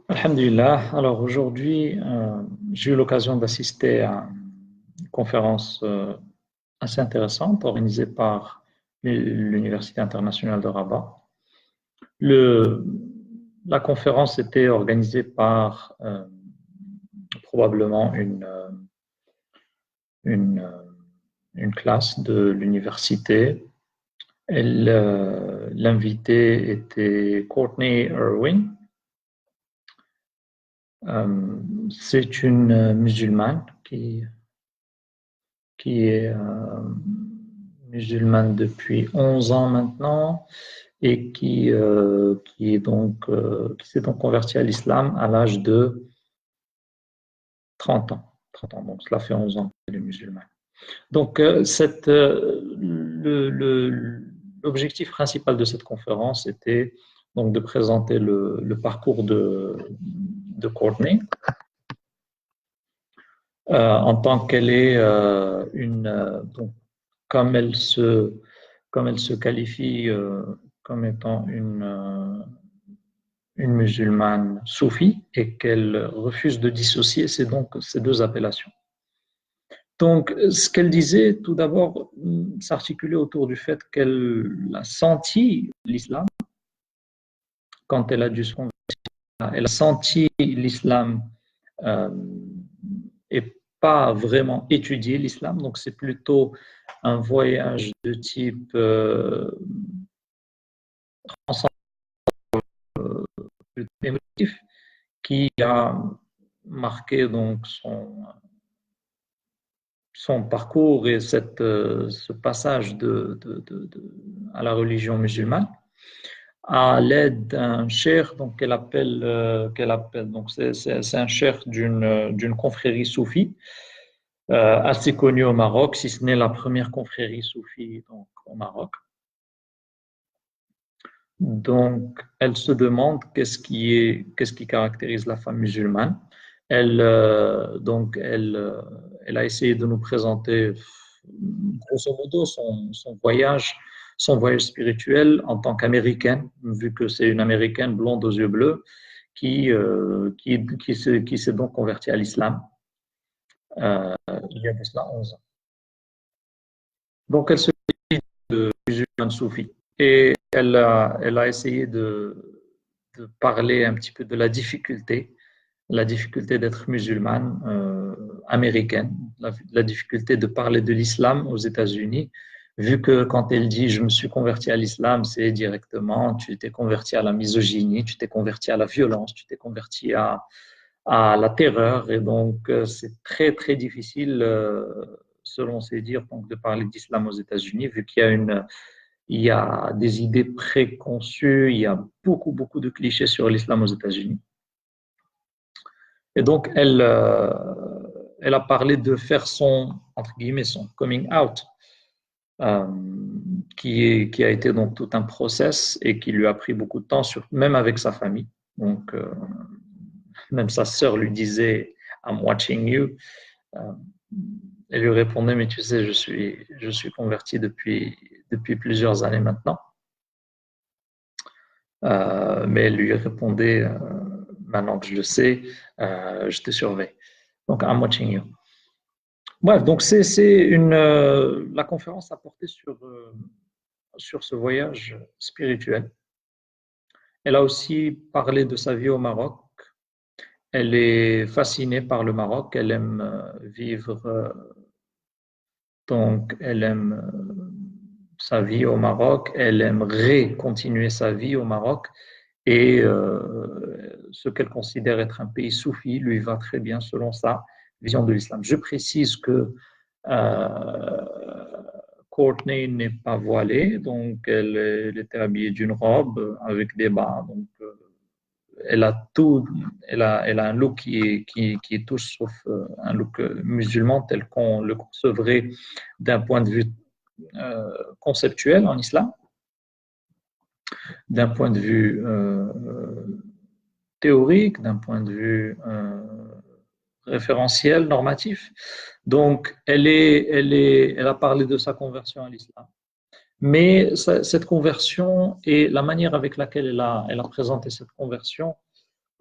Alhamdulillah. Alors aujourd'hui, j'ai eu l'occasion d'assister à une conférence assez intéressante organisée par l'Université internationale de Rabat. Le- la conférence était organisée par probablement une, euh, une classe de l'université. L'invité était Courtney Irwin. C'est une musulmane qui est musulmane depuis 11 ans maintenant et qui s'est donc convertie à l'islam à l'âge de 30 ans. 30 ans, donc cela fait 11 ans qu'elle est musulmane. Donc, l'objectif principal de cette conférence était donc de présenter le parcours de Courtney en tant qu'elle est donc, comme elle se, comme elle se qualifie comme étant une musulmane soufie et qu'elle refuse de dissocier ces deux appellations. Donc, ce qu'elle disait, tout d'abord, s'articulait autour du fait qu'elle a senti l'islam quand elle a dû se convertir. Elle a senti l'islam euh, et pas vraiment étudié l'islam. Donc, c'est plutôt un voyage de type émotif qui a marqué donc son parcours et ce passage à la religion musulmane à l'aide d'un cheikh donc donc c'est un cheikh d'une confrérie soufie assez connue au Maroc, si ce n'est la première confrérie soufie donc, au Maroc. Donc, elle se demande qu'est-ce qui caractérise la femme musulmane. Elle a essayé de nous présenter, grosso modo, son voyage spirituel en tant qu'américaine, vu que c'est une américaine blonde aux yeux bleus qui s'est donc convertie à l'islam il y a de cela 11 ans. Donc, elle se dit de musulmane soufie. Et elle a essayé de parler un petit peu de la difficulté d'être musulmane américaine, la difficulté de parler de l'islam aux États-Unis, vu que quand elle dit je me suis converti à l'islam, c'est directement tu t'es converti à la misogynie, tu t'es converti à la violence, tu t'es converti à la terreur, et donc c'est très très difficile, selon ses dires, donc, de parler d'islam aux États-Unis, vu il y a des idées préconçues, il y a beaucoup de clichés sur l'islam aux États-Unis. Et donc, elle a parlé de faire entre guillemets, son coming out, euh, qui a été donc tout un process et qui lui a pris beaucoup de temps, même avec sa famille. Donc, même sa sœur lui disait, I'm watching you. Euh, Elle lui répondait, mais tu sais, je suis converti depuis plusieurs années maintenant. Mais elle lui répondait, maintenant que je le sais, je te surveille. Donc, I'm watching you. Bref, donc la conférence a porté sur ce voyage spirituel. Elle a aussi parlé de sa vie au Maroc. Elle est fascinée par le Maroc. Elle aime vivre, donc elle aime sa vie au Maroc. Elle aimerait continuer sa vie au Maroc. Et ce qu'elle considère être un pays soufi lui va très bien selon sa vision de l'islam. Je précise que euh, Courtney n'est pas voilée, donc elle était habillée d'une robe avec des bas. Donc, elle a tout, elle a un look qui est tout sauf un look musulman tel qu'on le concevrait d'un point de vue conceptuel en islam, d'un point de vue théorique, d'un point de vue référentiel, normatif. Donc, elle a parlé de sa conversion à l'islam. Mais cette conversion et la manière avec laquelle elle a présenté cette conversion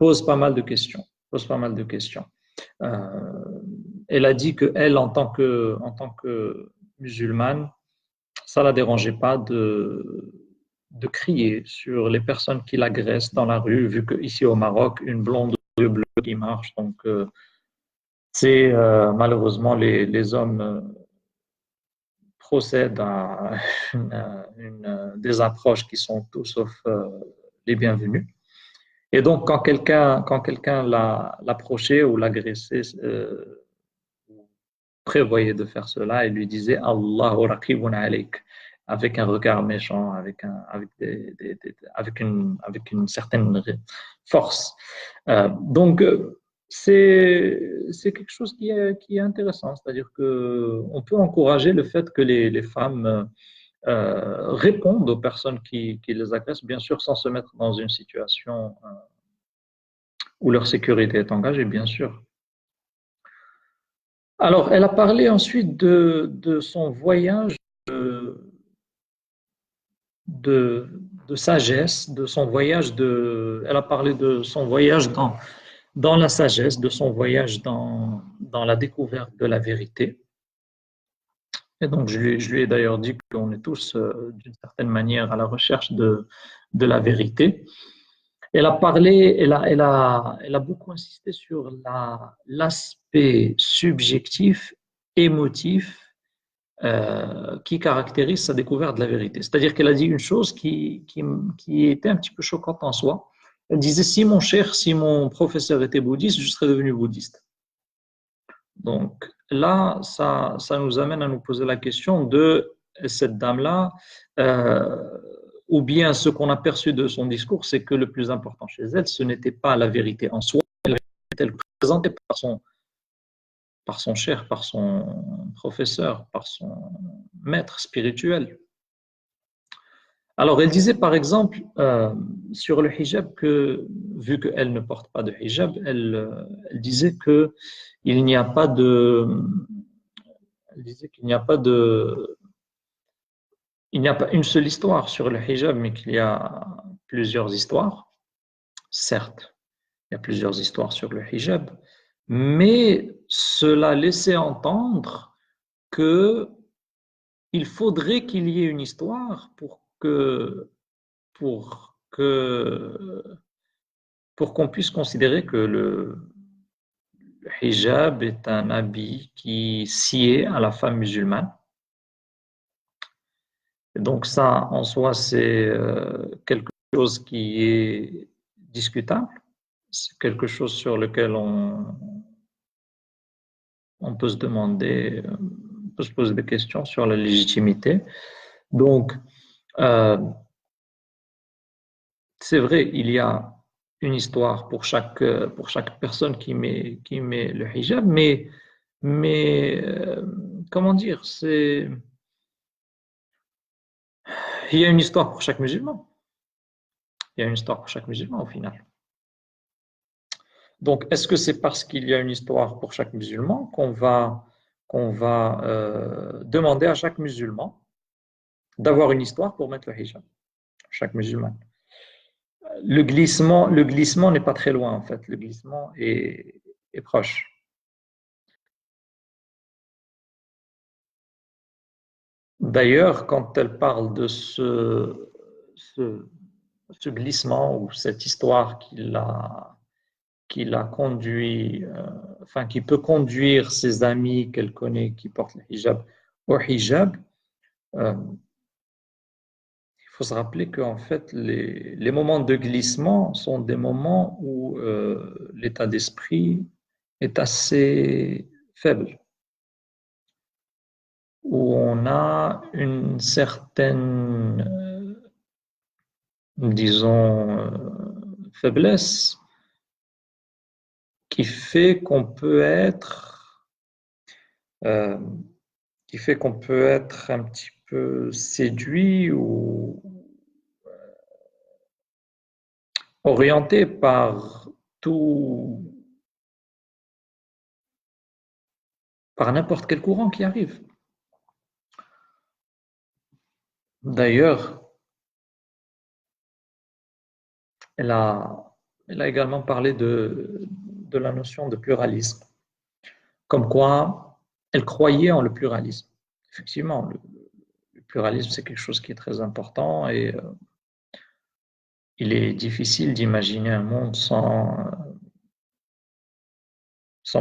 pose pas mal de questions. Pose pas mal de questions. Elle a dit que elle, en tant que musulmane, ça la dérangeait pas de crier sur les personnes qui l'agressent dans la rue, vu qu'ici au Maroc, une blonde aux yeux bleus qui marche. Donc, c'est malheureusement les hommes procèdent à des approches qui sont tout sauf les bienvenues. Et donc, quand quelqu'un l'approchait ou l'agressait, prévoyait de faire cela, il lui disait Allahu raqibun alayk, avec un regard méchant, avec une certaine force. Donc, c'est quelque chose qui est intéressant, c'est-à-dire qu'on peut encourager le fait que les femmes répondent aux personnes qui les agressent, bien sûr sans se mettre dans une situation où leur sécurité est engagée, bien sûr. Alors, elle a parlé ensuite de son voyage de, de sagesse, de son voyage elle a parlé de son voyage dans la sagesse, de son voyage dans la découverte de la vérité. Et donc, je lui ai d'ailleurs dit qu'on est tous, d'une certaine manière, à la recherche de la vérité. Elle a parlé, elle a beaucoup insisté sur l'aspect subjectif, émotif, qui caractérise sa découverte de la vérité. C'est-à-dire qu'elle a dit une chose qui était un petit peu choquante en soi. Elle disait, si mon professeur était bouddhiste, je serais devenu bouddhiste. Donc là, ça nous amène à nous poser la question de cette dame-là, ou bien ce qu'on a perçu de son discours, c'est que le plus important chez elle, ce n'était pas la vérité en soi, elle était présentée par son cher, par son professeur, par son maître spirituel. Alors, elle disait par exemple sur le hijab que, vu qu'elle ne porte pas de hijab, elle disait que il n'y a pas de, elle disait qu'il n'y a pas de, il n'y a pas une seule histoire sur le hijab, mais qu'il y a plusieurs histoires. Certes, il y a plusieurs histoires sur le hijab, mais cela laissait entendre que il faudrait qu'il y ait une histoire pour que pour qu'on puisse considérer que le hijab est un habit qui sied à la femme musulmane. Et donc ça, en soi, c'est quelque chose qui est discutable. C'est quelque chose sur lequel on peut se demander, on peut se poser des questions sur la légitimité. Donc, c'est vrai, il y a une histoire pour chaque personne qui met le hijab, mais comment dire, il y a une histoire pour chaque musulman. Il y a une histoire pour chaque musulman au final. Donc, est-ce que c'est parce qu'il y a une histoire pour chaque musulman qu'on va demander à chaque musulman d'avoir une histoire pour mettre le hijab? Chaque musulman. Le glissement n'est pas très loin en fait. Le glissement est proche. D'ailleurs, quand elle parle de ce glissement ou cette histoire qui l'a conduit, enfin qui peut conduire ses amis qu'elle connaît qui portent le hijab au hijab, il faut se rappeler qu'en fait les moments de glissement sont des moments où l'état d'esprit est assez faible, où on a une certaine, disons, faiblesse qui fait qu'on peut être, euh, qui fait qu'on peut être un petit peu séduit ou orienté par tout, par n'importe quel courant qui arrive. D'ailleurs, elle a, il a également parlé de la notion de pluralisme, comme quoi elle croyait en le pluralisme. Effectivement, le pluralisme, c'est quelque chose qui est très important et il est difficile d'imaginer un monde sans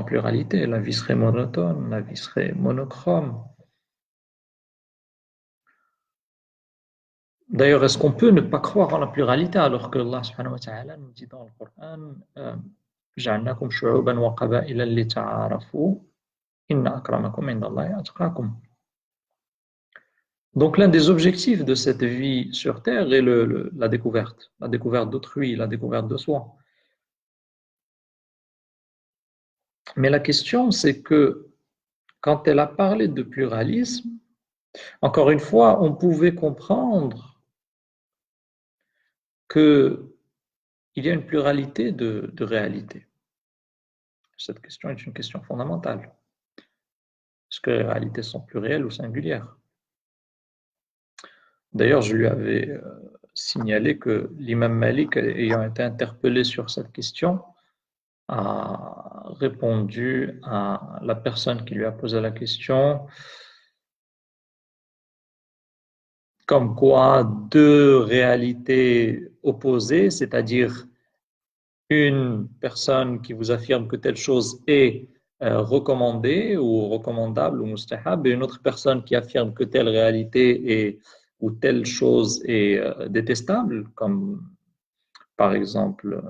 pluralité. La vie serait monotone, la vie serait monochrome. D'ailleurs, est-ce qu'on peut ne pas croire en la pluralité alors que Allah subhanahu wa ta'ala nous dit dans le Coran جعلناكم شعوبا وقبائل لتعارفوا إن أكرمكم عند الله أتقاكم. Donc l'un des objectifs de cette vie sur Terre est la découverte d'autrui, la découverte de soi. Mais la question, c'est que quand elle a parlé de pluralisme, encore une fois, on pouvait comprendre qu'il y a une pluralité de réalités. Cette question est une question fondamentale. Est-ce que les réalités sont plurielles ou singulières? D'ailleurs, je lui avais signalé que l'imam Malik, ayant été interpellé sur cette question, a répondu à la personne qui lui a posé la question comme quoi deux réalités opposées, c'est-à-dire une personne qui vous affirme que telle chose est recommandée ou recommandable ou mustahab, et une autre personne qui affirme que telle réalité est, ou telle chose est détestable, comme par exemple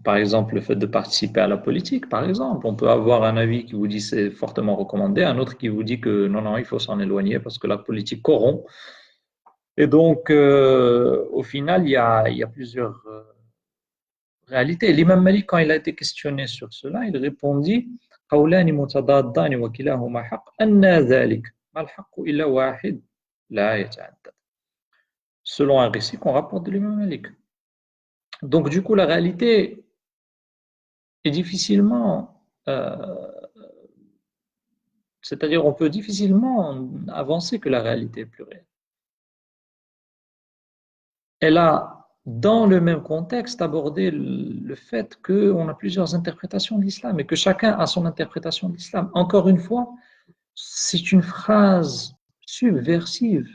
par exemple, le fait de participer à la politique, par exemple. On peut avoir un avis qui vous dit c'est fortement recommandé, un autre qui vous dit que non, il faut s'en éloigner parce que la politique corrompt. Et donc, au final, il y a plusieurs réalités. L'imam Malik, quand il a été questionné sur cela, il répondit قولان متضادان وكلاهما حق أن ذلك ما الحق إلا واحد لا يتعدد. Selon un récit qu'on rapporte de l'imam Malik. Donc, du coup, la réalité est difficilement, c'est-à-dire on peut difficilement avancer que la réalité est plurielle. Elle a, dans le même contexte, abordé le fait qu'on a plusieurs interprétations de l'islam et que chacun a son interprétation de l'islam. Encore une fois, c'est une phrase subversive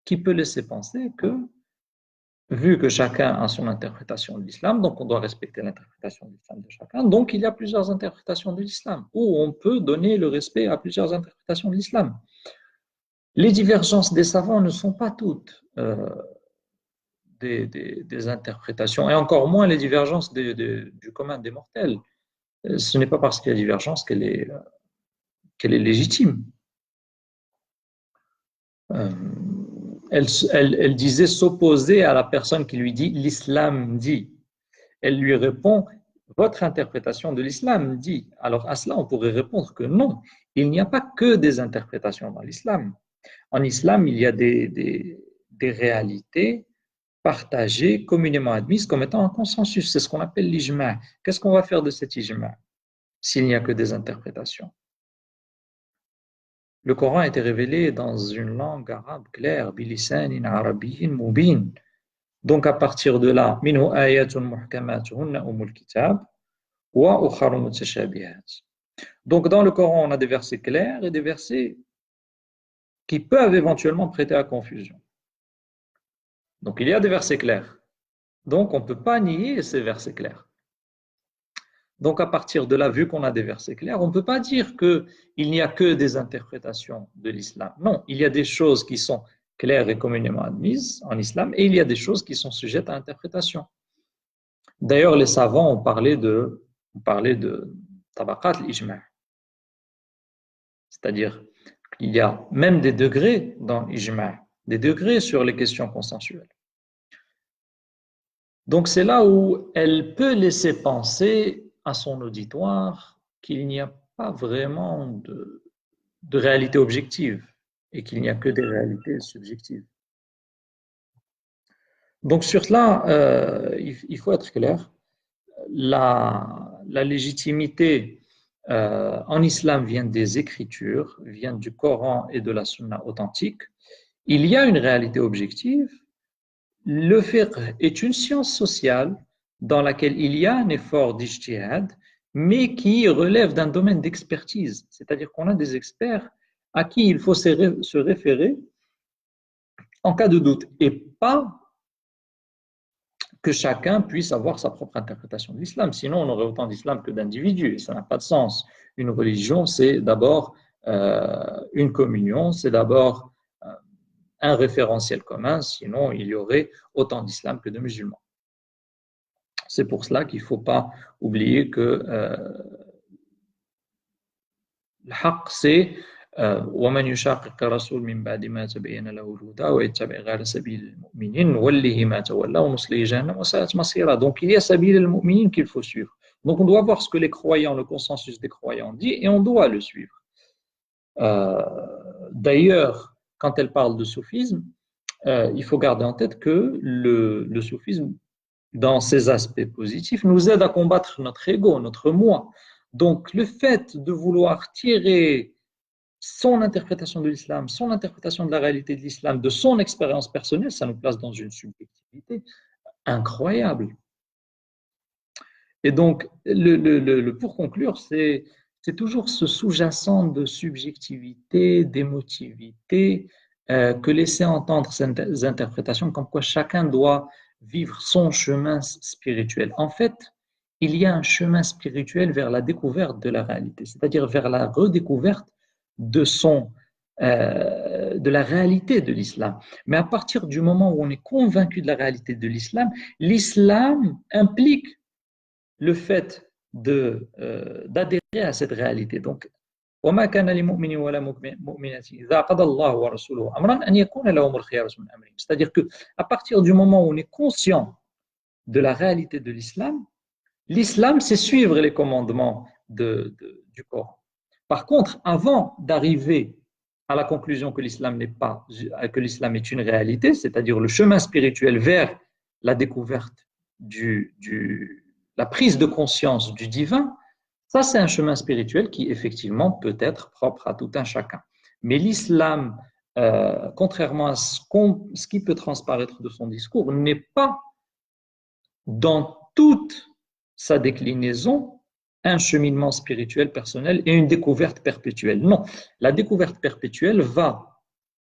qui peut laisser penser que vu que chacun a son interprétation de l'islam, donc on doit respecter l'interprétation de l'islam de chacun, donc il y a plusieurs interprétations de l'islam, où on peut donner le respect à plusieurs interprétations de l'islam. Les divergences des savants ne sont pas toutes des interprétations, et encore moins les divergences du commun des mortels. Ce n'est pas parce qu'il y a divergence qu'elle est légitime. Elle disait s'opposer à la personne qui lui dit l'islam dit. Elle lui répond votre interprétation de l'islam dit. Alors à cela on pourrait répondre que non, il n'y a pas que des interprétations dans l'islam. En islam il y a des réalités partagées, communément admises comme étant un consensus. C'est ce qu'on appelle l'ijma'. Qu'est-ce qu'on va faire de cet ijma' s'il n'y a que des interprétations? Le Coran a été révélé dans une langue arabe claire, bilisanin arabiyyin mubin. Donc à partir de là, minhu ayatun muhkamatun hunna umul kitab wa ukharu mutashabihat. Donc dans le Coran, on a des versets clairs et des versets qui peuvent éventuellement prêter à confusion. Donc il y a des versets clairs. Donc on ne peut pas nier ces versets clairs. Donc à partir de là, vu qu'on a des versets clairs, on ne peut pas dire qu'il n'y a que des interprétations de l'islam. Non, il y a des choses qui sont claires et communément admises en islam et il y a des choses qui sont sujettes à interprétation. D'ailleurs, les savants ont parlé de tabaqat l'ijma'. C'est-à-dire qu'il y a même des degrés dans l'ijma', des degrés sur les questions consensuelles. Donc c'est là où elle peut laisser penser à son auditoire qu'il n'y a pas vraiment de réalité objective et qu'il n'y a que des réalités subjectives. Donc sur cela, il faut être clair. La légitimité en islam vient des écritures, vient du Coran et de la Sunna authentique. Il y a une réalité objective, le fiqh est une science sociale dans laquelle il y a un effort d'ijtihad, mais qui relève d'un domaine d'expertise. C'est-à-dire qu'on a des experts à qui il faut se référer en cas de doute, et pas que chacun puisse avoir sa propre interprétation de l'islam. Sinon, on aurait autant d'islam que d'individus, et ça n'a pas de sens. Une religion, c'est d'abord une communion, c'est d'abord un référentiel commun, sinon il y aurait autant d'islam que de musulmans. C'est pour cela qu'il ne faut pas oublier que le haqq, c'est ومن يشاقق الرسول من بعد ما تبين له الهدى ويتبع غير سبيل المؤمنين نوله ما تولى ونصله جهنم وساءت مصيرا. Donc il y a سبيل المؤمنين qu'il faut suivre. Donc on doit voir ce que les croyants, le consensus des croyants dit, et on doit le suivre. D'ailleurs, quand elle parle de soufisme, il faut garder en tête que le soufisme, dans ses aspects positifs, nous aide à combattre notre ego, notre moi. Donc le fait de vouloir tirer son interprétation de l'islam, son interprétation de la réalité de l'islam, de son expérience personnelle, ça nous place dans une subjectivité incroyable. Et donc, pour conclure, c'est toujours ce sous-jacent de subjectivité, d'émotivité, que laisser entendre ces interprétations comme quoi chacun doit vivre son chemin spirituel. En fait, il y a un chemin spirituel vers la découverte de la réalité, c'est-à-dire vers la redécouverte de la réalité de l'islam. Mais à partir du moment où on est convaincu de la réalité de l'islam, l'islam implique le fait d'adhérer à cette réalité. Donc, وما كان لمؤمن ولا مؤمنة إذا قضى الله ورسوله أمرا أن يكون لهم الخيار من أمرهم. C'est-à-dire que à partir du moment où on est conscient de la réalité de l'islam, l'islam, c'est suivre les commandements du Coran. Par contre, avant d'arriver à la conclusion que l'islam est une réalité, c'est-à-dire le chemin spirituel vers la découverte la prise de conscience du divin, ça c'est un chemin spirituel qui effectivement peut être propre à tout un chacun. Mais l'islam, contrairement à ce qui peut transparaître de son discours, n'est pas dans toute sa déclinaison un cheminement spirituel personnel et une découverte perpétuelle. Non, la découverte perpétuelle va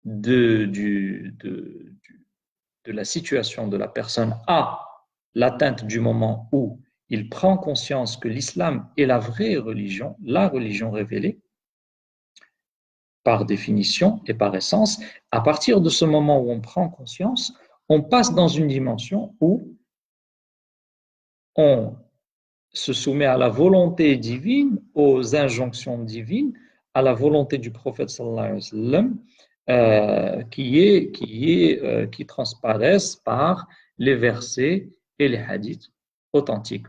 de la situation de la personne à l'atteinte du moment où il prend conscience que l'islam est la vraie religion, la religion révélée, par définition et par essence. À partir de ce moment où on prend conscience, on passe dans une dimension où on se soumet à la volonté divine, aux injonctions divines, à la volonté du prophète sallallahu alayhi wa sallam, qui transparaissent par les versets et les hadiths authentiques.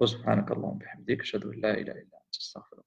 Subhanakallahumma wa bihamdik, ashhadu an la ilaha illa anta, astaghfiruka.